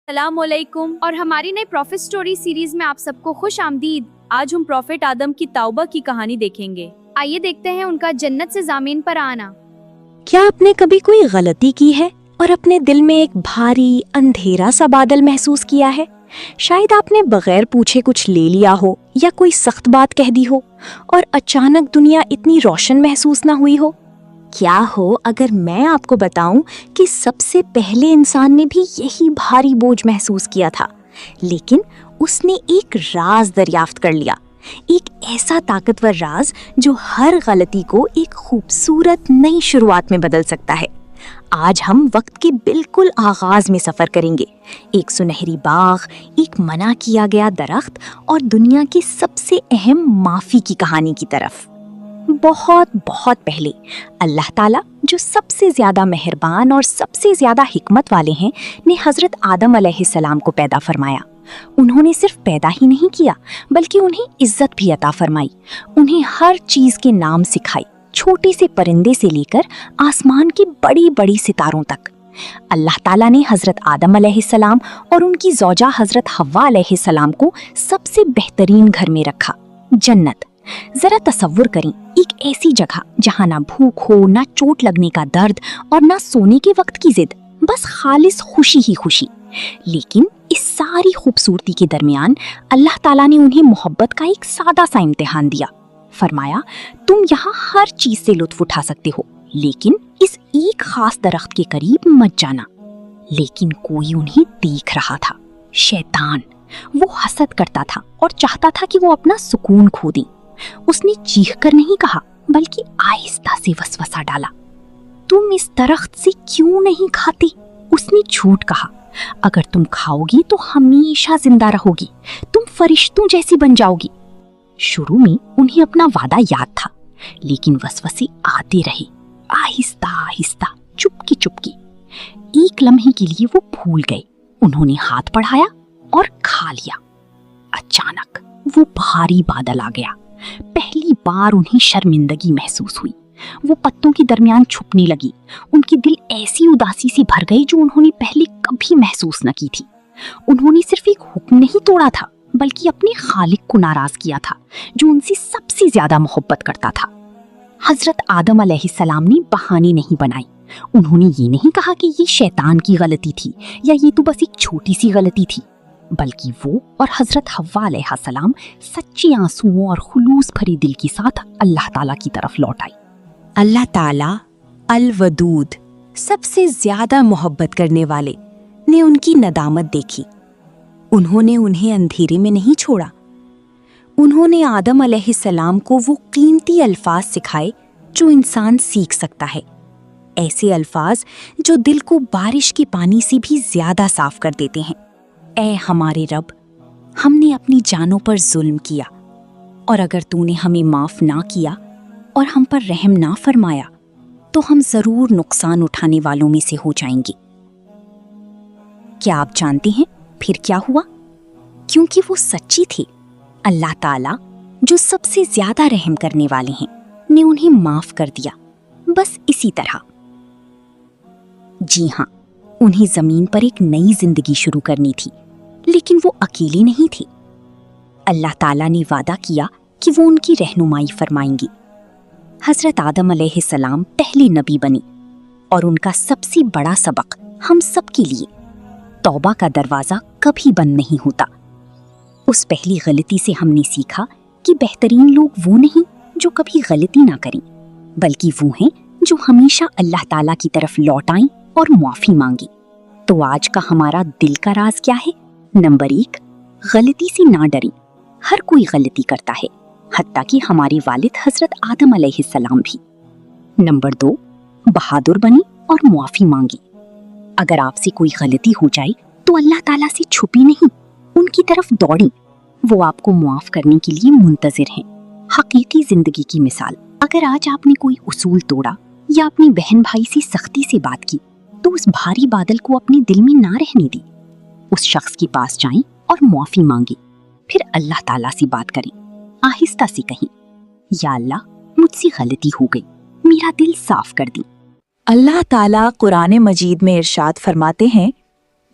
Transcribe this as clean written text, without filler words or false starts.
السلام علیکم اور ہماری نئی پروفٹ سٹوری سیریز میں آپ سب کو خوش آمدید۔ آج ہم پروفٹ آدم کی توبہ کی کہانی دیکھیں گے۔ آئیے دیکھتے ہیں ان کا جنت سے زمین پر آنا۔ کیا آپ نے کبھی کوئی غلطی کی ہے اور اپنے دل میں ایک بھاری اندھیرا سا بادل محسوس کیا ہے؟ شاید آپ نے بغیر پوچھے کچھ لے لیا ہو یا کوئی سخت بات کہہ دی ہو اور اچانک دنیا اتنی روشن محسوس نہ ہوئی ہو۔ کیا ہو اگر میں آپ کو بتاؤں کہ سب سے پہلے انسان نے بھی یہی بھاری بوجھ محسوس کیا تھا، لیکن اس نے ایک راز دریافت کر لیا، ایک ایسا طاقتور راز جو ہر غلطی کو ایک خوبصورت نئی شروعات میں بدل سکتا ہے۔ آج ہم وقت کے بالکل آغاز میں سفر کریں گے، ایک سنہری باغ، ایک منع کیا گیا درخت اور دنیا کی سب سے اہم معافی کی کہانی کی طرف۔ بہت بہت پہلے اللہ تعالیٰ جو سب سے زیادہ مہربان اور سب سے زیادہ حکمت والے ہیں نے حضرت آدم علیہ السلام کو پیدا فرمایا۔ انہوں نے صرف پیدا ہی نہیں کیا بلکہ انہیں عزت بھی عطا فرمائی، انہیں ہر چیز کے نام سکھائی، چھوٹے سے پرندے سے لے کر آسمان کی بڑی بڑی ستاروں تک۔ اللہ تعالیٰ نے حضرت آدم علیہ السلام اور ان کی زوجہ حضرت حوا علیہ السلام کو سب سے بہترین گھر میں رکھا، جنت۔ ذرا تصور کریں، ایک ایسی جگہ جہاں نہ بھوک ہو، نہ چوٹ لگنے کا درد اور نہ سونے کے وقت کی ضد، بس خالص خوشی ہی خوشی۔ لیکن اس ساری خوبصورتی کے درمیان اللہ تعالیٰ نے انہیں محبت کا ایک سادہ سا امتحان دیا۔ فرمایا، تم یہاں ہر چیز سے لطف اٹھا سکتے ہو، لیکن اس ایک خاص درخت کے قریب مت جانا۔ لیکن کوئی انہیں دیکھ رہا تھا، شیطان۔ وہ حسد کرتا تھا اور چاہتا تھا کہ وہ اپنا سکون کھو دیں۔ اس نے چیخ کر نہیں کہا بلکہ آہستہ سے وسوسہ ڈالا، تم اس درخت سے کیوں نہیں کھاتے؟ اس نے جھوٹ کہا، اگر تم کھاؤ گی تو ہمیشہ زندہ رہو گی، تم فرشتوں جیسی بن جاؤ گی۔ شروع میں انہیں اپنا وعدہ یاد تھا، لیکن وسوسے آتے رہے، آہستہ آہستہ، چپکی چپکی۔ ایک لمحے کے لیے وہ بھول گئے، انہوں نے ہاتھ بڑھایا اور کھا لیا۔ اچانک وہ بھاری بادل آ گیا۔ پہلی بار انہیں شرمندگی محسوس ہوئی، وہ پتوں کے درمیان چھپنے لگی، ان کے دل ایسی اداسی سے بھر گئے جو انہوں نے پہلے کبھی محسوس نہ کی تھی۔ انہوں نے صرف ایک حکم نہیں توڑا تھا بلکہ اپنے خالق کو ناراض کیا تھا جو ان سے سب سے زیادہ محبت کرتا تھا۔ حضرت آدم علیہ السلام نے بہانے نہیں بنائی، انہوں نے یہ نہیں کہا کہ یہ شیطان کی غلطی تھی یا یہ تو بس ایک چھوٹی سی غلطی تھی، بلکہ وہ اور حضرت حوا علیہ السلام سچے آنسوؤں اور خلوص بھری دل کے ساتھ اللہ تعالیٰ کی طرف لوٹ آئی۔ اللہ تعالیٰ الودود، سب سے زیادہ محبت کرنے والے، نے ان کی ندامت دیکھی۔ انہوں نے انہیں اندھیرے میں نہیں چھوڑا، انہوں نے آدم علیہ السلام کو وہ قیمتی الفاظ سکھائے جو انسان سیکھ سکتا ہے، ایسے الفاظ جو دل کو بارش کے پانی سے بھی زیادہ صاف کر دیتے ہیں۔ اے ہمارے رب، ہم نے اپنی جانوں پر ظلم کیا، اور اگر تو نے ہمیں معاف نہ کیا اور ہم پر رحم نہ فرمایا تو ہم ضرور نقصان اٹھانے والوں میں سے ہو جائیں گے۔ کیا آپ جانتے ہیں پھر کیا ہوا؟ کیونکہ وہ سچی تھی، اللہ تعالیٰ جو سب سے زیادہ رحم کرنے والے ہیں نے انہیں معاف کر دیا، بس اسی طرح۔ جی ہاں، انہیں زمین پر ایک نئی زندگی شروع کرنی تھی، لیکن وہ اکیلے نہیں تھے۔ اللہ تعالیٰ نے وعدہ کیا کہ وہ ان کی رہنمائی فرمائیں گی۔ حضرت آدم علیہ السلام پہلے نبی بنے، اور ان کا سب سے بڑا سبق ہم سب کے لیے، توبہ کا دروازہ کبھی بند نہیں ہوتا۔ اس پہلی غلطی سے ہم نے سیکھا کہ بہترین لوگ وہ نہیں جو کبھی غلطی نہ کریں، بلکہ وہ ہیں جو ہمیشہ اللہ تعالیٰ کی طرف لوٹ آئیں اور معافی مانگی۔ تو آج کا ہمارا دل کا راز کیا ہے؟ نمبر 1، غلطی سے نہ ڈریں، ہر کوئی غلطی کرتا ہے، حتیٰ کہ ہمارے والد حضرت آدم علیہ السلام بھی۔ نمبر 2، بہادر بنیں اور معافی مانگی۔ اگر آپ سے کوئی غلطی ہو جائے تو اللہ تعالیٰ سے چھپی نہیں، ان کی طرف دوڑیں، وہ آپ کو معاف کرنے کے لیے منتظر ہیں۔ حقیقی زندگی کی مثال، اگر آج آپ نے کوئی اصول توڑا یا اپنی بہن بھائی سے سختی سے بات کی تو اس بھاری بادل کو اپنے دل میں نہ رہنے دی، اس شخص کے پاس جائیں اور معافی مانگیں، پھر اللہ تعالیٰ سے بات کریں، آہستہ سے کہیں، یا اللہ مجھ سے غلطی ہو گئی، میرا دل صاف کر دیں۔ اللہ تعالیٰ قرآن مجید میں ارشاد فرماتے ہیں،